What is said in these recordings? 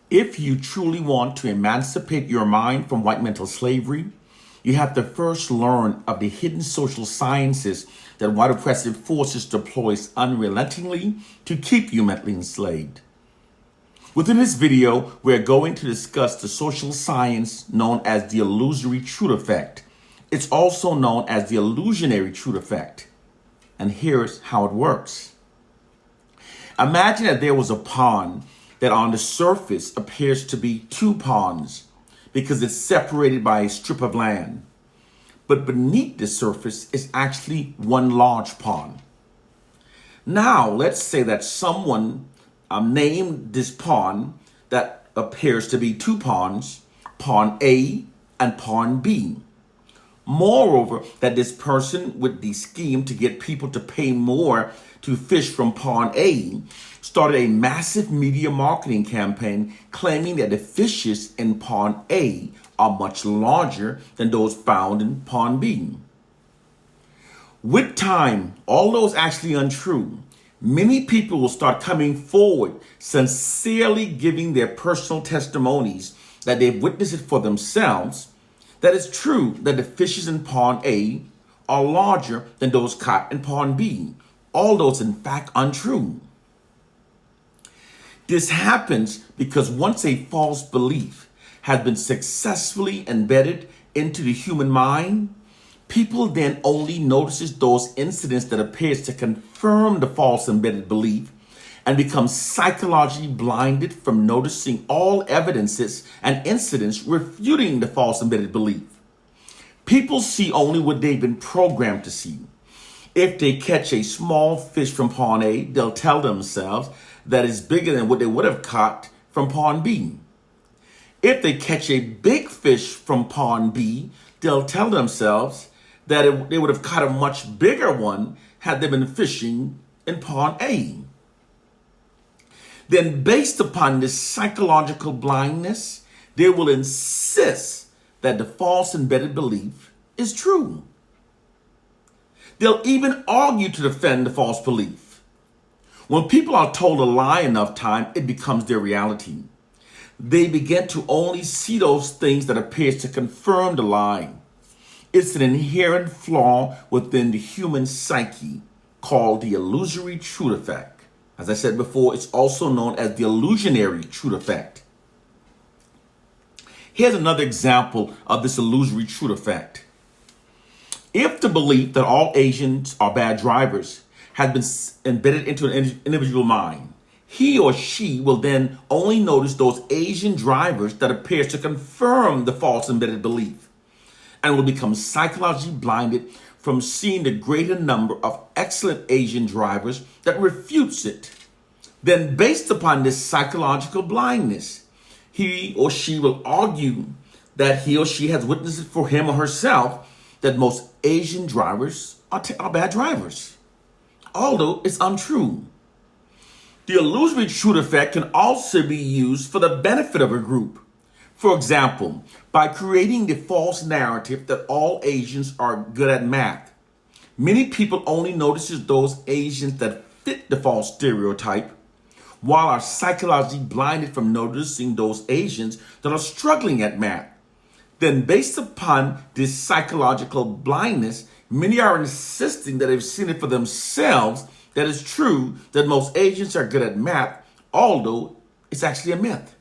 If you truly want to emancipate your mind from white mental slavery, you have to first learn of the hidden social sciences that white oppressive forces deploys unrelentingly to keep you mentally enslaved. Within this video, we're going to discuss the social science known as the illusory truth effect. It's also known as the illusionary truth effect. And here's how it works. Imagine that there was a pond that on the surface appears to be two ponds because it's separated by a strip of land. But beneath the surface is actually one large pond. Now, let's say that someone named this pond that appears to be two ponds, Pond A and Pond B. Moreover, that this person with the scheme to get people to pay more to fish from Pond A started a massive media marketing campaign claiming that the fishes in Pond A are much larger than those found in Pond B. With time, although it's actually untrue, many people will start coming forward, sincerely giving their personal testimonies that they've witnessed it for themselves, that it's true that the fishes in Pond A are larger than those caught in Pond B, although it's in fact untrue. This happens because once a false belief has been successfully embedded into the human mind, people then only notices those incidents that appears to confirm the false embedded belief and become psychologically blinded from noticing all evidences and incidents refuting the false embedded belief. People see only what they've been programmed to see. If they catch a small fish from Pond A, they'll tell themselves that it's bigger than what they would have caught from Pond B. If they catch a big fish from Pond B, they'll tell themselves that they would have caught a much bigger one had they been fishing in Pond A. Then, based upon this psychological blindness, they will insist that the false embedded belief is true. They'll even argue to defend the false belief. When people are told a lie enough time, it becomes their reality. They begin to only see those things that appears to confirm the lie. It's an inherent flaw within the human psyche called the illusory truth effect. As I said before, it's also known as the illusionary truth effect. Here's another example of this illusory truth effect. If the belief that all Asians are bad drivers has been embedded into an individual mind, he or she will then only notice those Asian drivers that appears to confirm the false embedded belief and will become psychologically blinded from seeing the greater number of excellent Asian drivers that refutes it. Then, based upon this psychological blindness, he or she will argue that he or she has witnessed it for him or herself that most Asian drivers are bad drivers, although it's untrue. The illusory truth effect can also be used for the benefit of a group. For example, by creating the false narrative that all Asians are good at math, many people only notices those Asians that fit the false stereotype, while are psychologically blinded from noticing those Asians that are struggling at math. Then, based upon this psychological blindness, many are insisting that they've seen it for themselves that it's true that most Asians are good at math, although it's actually a myth.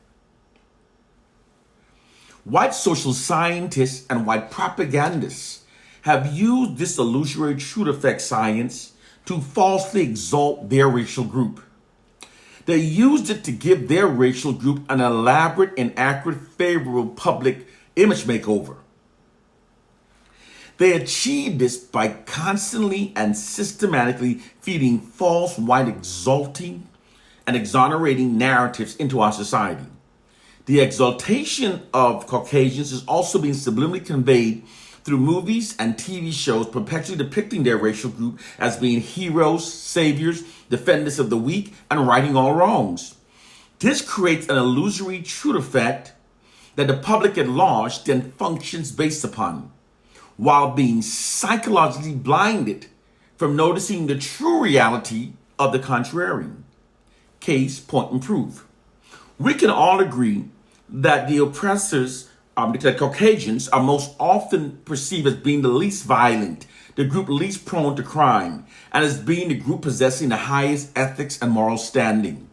White social scientists and white propagandists have used this illusory truth effect science to falsely exalt their racial group. They used it to give their racial group an elaborate, inaccurate, favorable public image makeover. They achieved this by constantly and systematically feeding false white exalting and exonerating narratives into our society. The exaltation of Caucasians is also being subliminally conveyed through movies and TV shows perpetually depicting their racial group as being heroes, saviors, defenders of the weak, and righting all wrongs. This creates an illusory truth effect that the public at large then functions based upon, while being psychologically blinded from noticing the true reality of the contrary. Case, point, and proof. We can all agree that the oppressors, the Caucasians, are most often perceived as being the least violent, the group least prone to crime, and as being the group possessing the highest ethics and moral standing.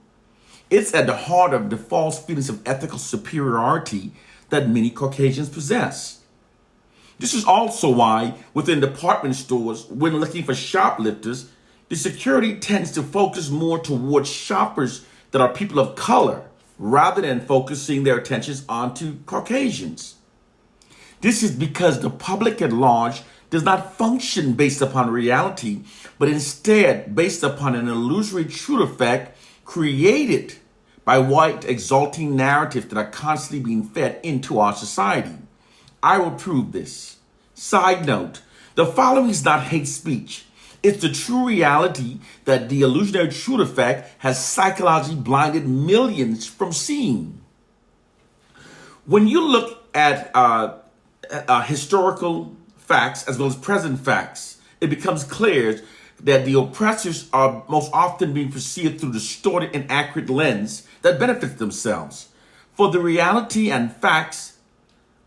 It's at the heart of the false feelings of ethical superiority that many Caucasians possess. This is also why, within department stores, when looking for shoplifters, the security tends to focus more towards shoppers that are people of color, rather than focusing their attentions onto Caucasians. This is because the public at large does not function based upon reality, but instead based upon an illusory truth effect created by white exalting narratives that are constantly being fed into our society. I will prove this. Side note, the following is not hate speech. It's the true reality that the illusionary truth effect has psychologically blinded millions from seeing. When you look at historical facts as well as present facts, it becomes clear that the oppressors are most often being perceived through a distorted and inaccurate lens that benefits themselves. For the reality and facts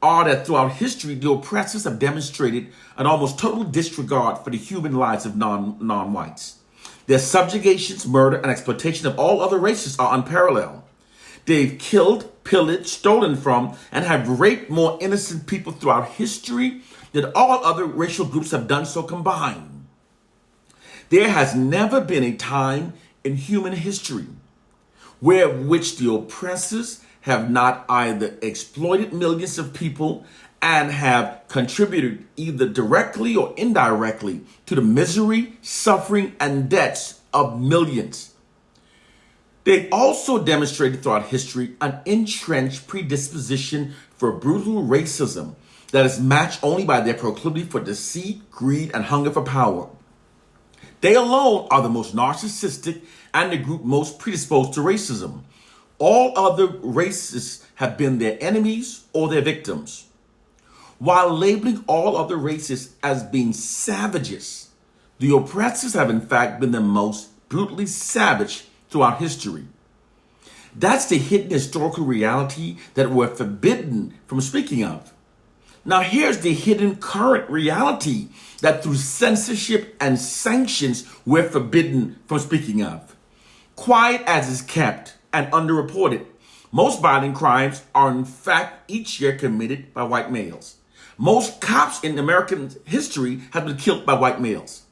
are that throughout history, the oppressors have demonstrated an almost total disregard for the human lives of non-whites. Their subjugations, murder, and exploitation of all other races are unparalleled. They've killed, pillaged, stolen from, and have raped more innocent people throughout history than all other racial groups have done so combined. There has never been a time in human history which the oppressors have not either exploited millions of people and have contributed either directly or indirectly to the misery, suffering, and debts of millions. They've also demonstrated throughout history an entrenched predisposition for brutal racism that is matched only by their proclivity for deceit, greed, and hunger for power. They alone are the most narcissistic and the group most predisposed to racism. All other races have been their enemies or their victims. While labeling all other races as being savages, the oppressors have in fact been the most brutally savage throughout history. That's the hidden historical reality that we're forbidden from speaking of. Now here's the hidden current reality that through censorship and sanctions we're forbidden from speaking of. Quiet as is kept and underreported, most violent crimes are in fact each year committed by white males. Most cops in American history have been killed by white males.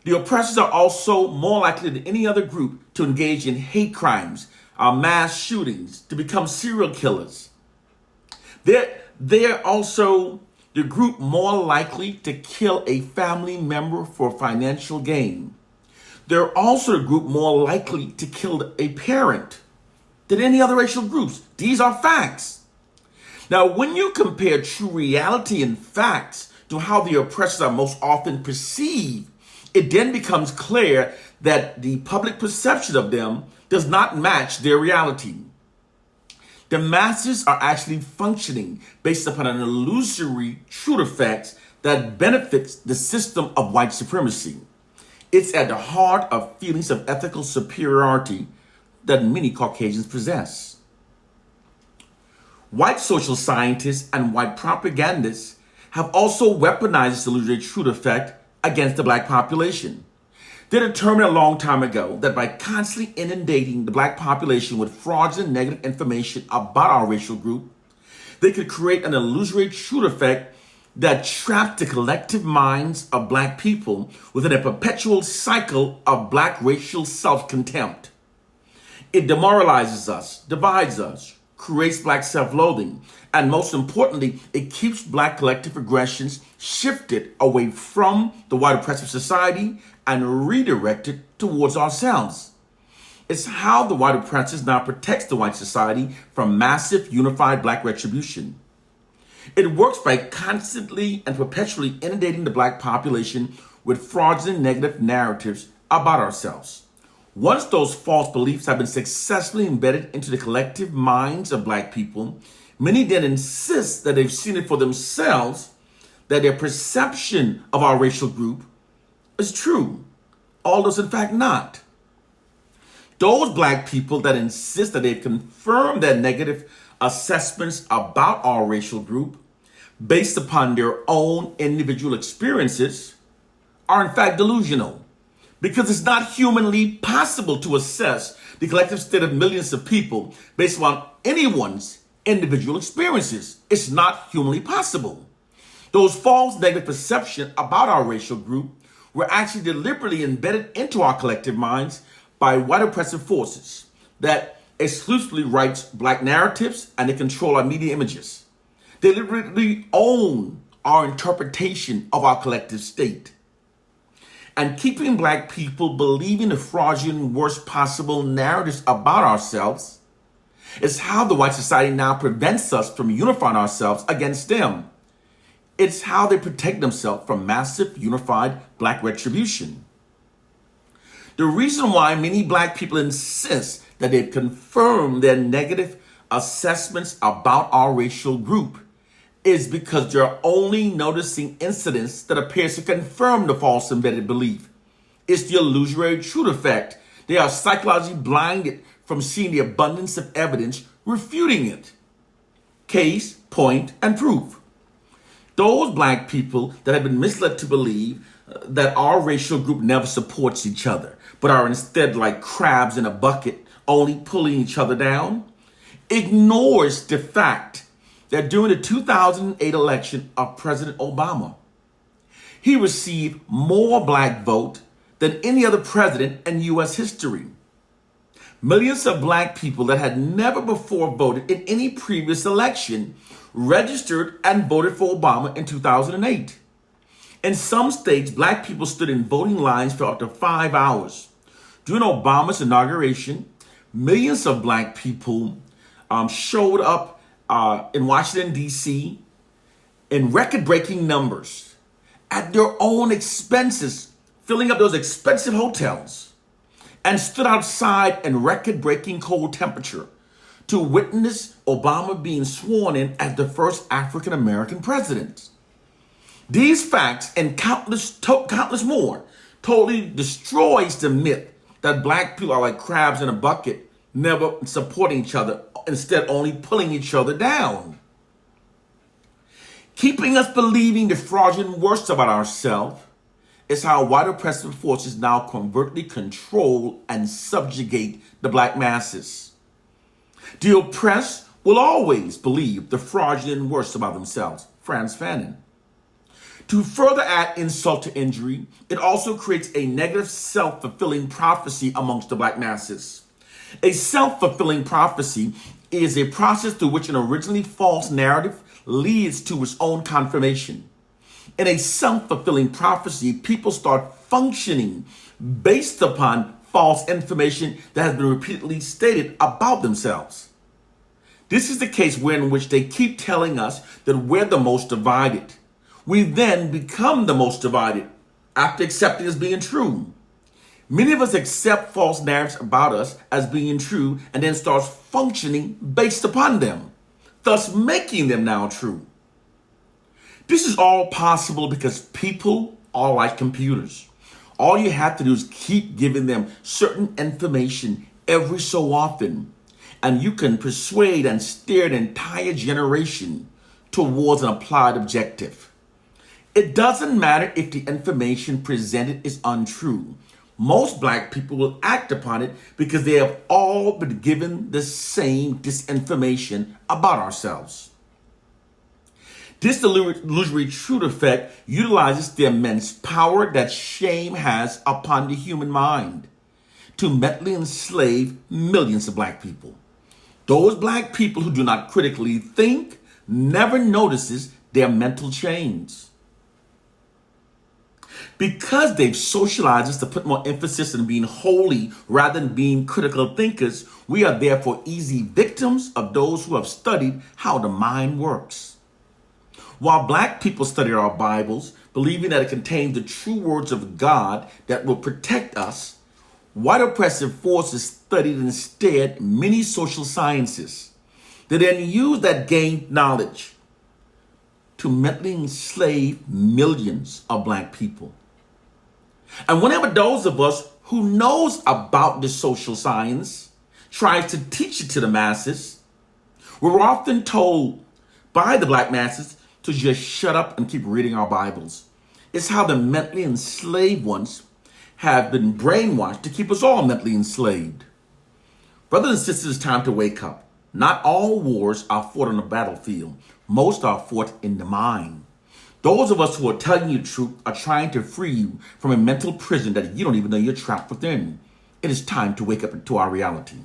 The oppressors are also more likely than any other group to engage in hate crimes, mass shootings, to become serial killers. They're also the group more likely to kill a family member for financial gain. They're also the group more likely to kill a parent than any other racial groups. These are facts. Now, when you compare true reality and facts to how the oppressors are most often perceived, it then becomes clear that the public perception of them does not match their reality. The masses are actually functioning based upon an illusory truth effect that benefits the system of white supremacy. It's at the heart of feelings of ethical superiority that many Caucasians possess. White social scientists and white propagandists have also weaponized this illusory truth effect against the black population. They determined a long time ago that by constantly inundating the black population with fraudulent negative information about our racial group, they could create an illusory truth effect that trapped the collective minds of black people within a perpetual cycle of black racial self-contempt. It demoralizes us, divides us, creates black self-loathing, and most importantly, it keeps black collective aggressions shifted away from the white oppressive society and redirected towards ourselves. It's how the white oppressors now protects the white society from massive unified black retribution. It works by constantly and perpetually inundating the black population with fraudulent negative narratives about ourselves. Once those false beliefs have been successfully embedded into the collective minds of black people, many then insist that they've seen it for themselves, that their perception of our racial group is true, although it's in fact not. Those black people that insist that they've confirmed their negative assessments about our racial group based upon their own individual experiences are in fact delusional, because it's not humanly possible to assess the collective state of millions of people based on anyone's individual experiences. It's not humanly possible. Those false negative perceptions about our racial group were actually deliberately embedded into our collective minds by white oppressive forces that exclusively write black narratives, and they control our media images. They deliberately own our interpretation of our collective state. And keeping black people believing the fraudulent, worst possible narratives about ourselves is how the white society now prevents us from unifying ourselves against them. It's how they protect themselves from massive unified black retribution. The reason why many black people insist that they've confirmed their negative assessments about our racial group is because they're only noticing incidents that appears to confirm the false embedded belief. It's the illusionary truth effect. They are psychologically blinded from seeing the abundance of evidence refuting it. Case, point, and proof. Those black people that have been misled to believe that our racial group never supports each other, but are instead like crabs in a bucket, only pulling each other down, ignores the fact that during the 2008 election of President Obama, he received more black vote than any other president in U.S. history. Millions of black people that had never before voted in any previous election registered and voted for Obama in 2008. In some states, black people stood in voting lines for up to 5 hours. During Obama's inauguration, millions of black people showed up in Washington, D.C. in record-breaking numbers at their own expenses, filling up those expensive hotels, and stood outside in record-breaking cold temperature to witness Obama being sworn in as the first African-American president. These facts and countless more totally destroys the myth that black people are like crabs in a bucket, never supporting each other, instead only pulling each other down. Keeping us believing the fraudulent worst about ourselves is how white oppressive forces now covertly control and subjugate the black masses. The oppressed will always believe the fraudulent worst about themselves. Franz Fanon. To further add insult to injury, it also creates a negative self-fulfilling prophecy amongst the black masses. A self-fulfilling prophecy is a process through which an originally false narrative leads to its own confirmation. In a self-fulfilling prophecy, people start functioning based upon false information that has been repeatedly stated about themselves. This is the case in which they keep telling us that we're the most divided. We then become the most divided after accepting as being true. Many of us accept false narratives about us as being true and then starts functioning based upon them, thus making them now true. This is all possible because people are like computers. All you have to do is keep giving them certain information every so often, and you can persuade and steer an entire generation towards an applied objective. It doesn't matter if the information presented is untrue. Most black people will act upon it because they have all been given the same disinformation about ourselves. This illusory truth effect utilizes the immense power that shame has upon the human mind to mentally enslave millions of black people. Those black people who do not critically think never notices their mental chains. Because they've socialized us to put more emphasis on being holy rather than being critical thinkers, we are therefore easy victims of those who have studied how the mind works. While black people study our Bibles, believing that it contains the true words of God that will protect us, white oppressive forces studied instead many social sciences. They then use that gained knowledge to mentally enslave millions of black people. And whenever those of us who knows about the social science tries to teach it to the masses. We're often told by the black masses to just shut up and keep reading our Bibles. It's how the mentally enslaved ones have been brainwashed to keep us all mentally enslaved. Brothers and sisters, it's time to wake up. Not all wars are fought on the battlefield. Most are fought in the mind. Those of us who are telling you the truth are trying to free you from a mental prison that you don't even know you're trapped within. It is time to wake up into our reality.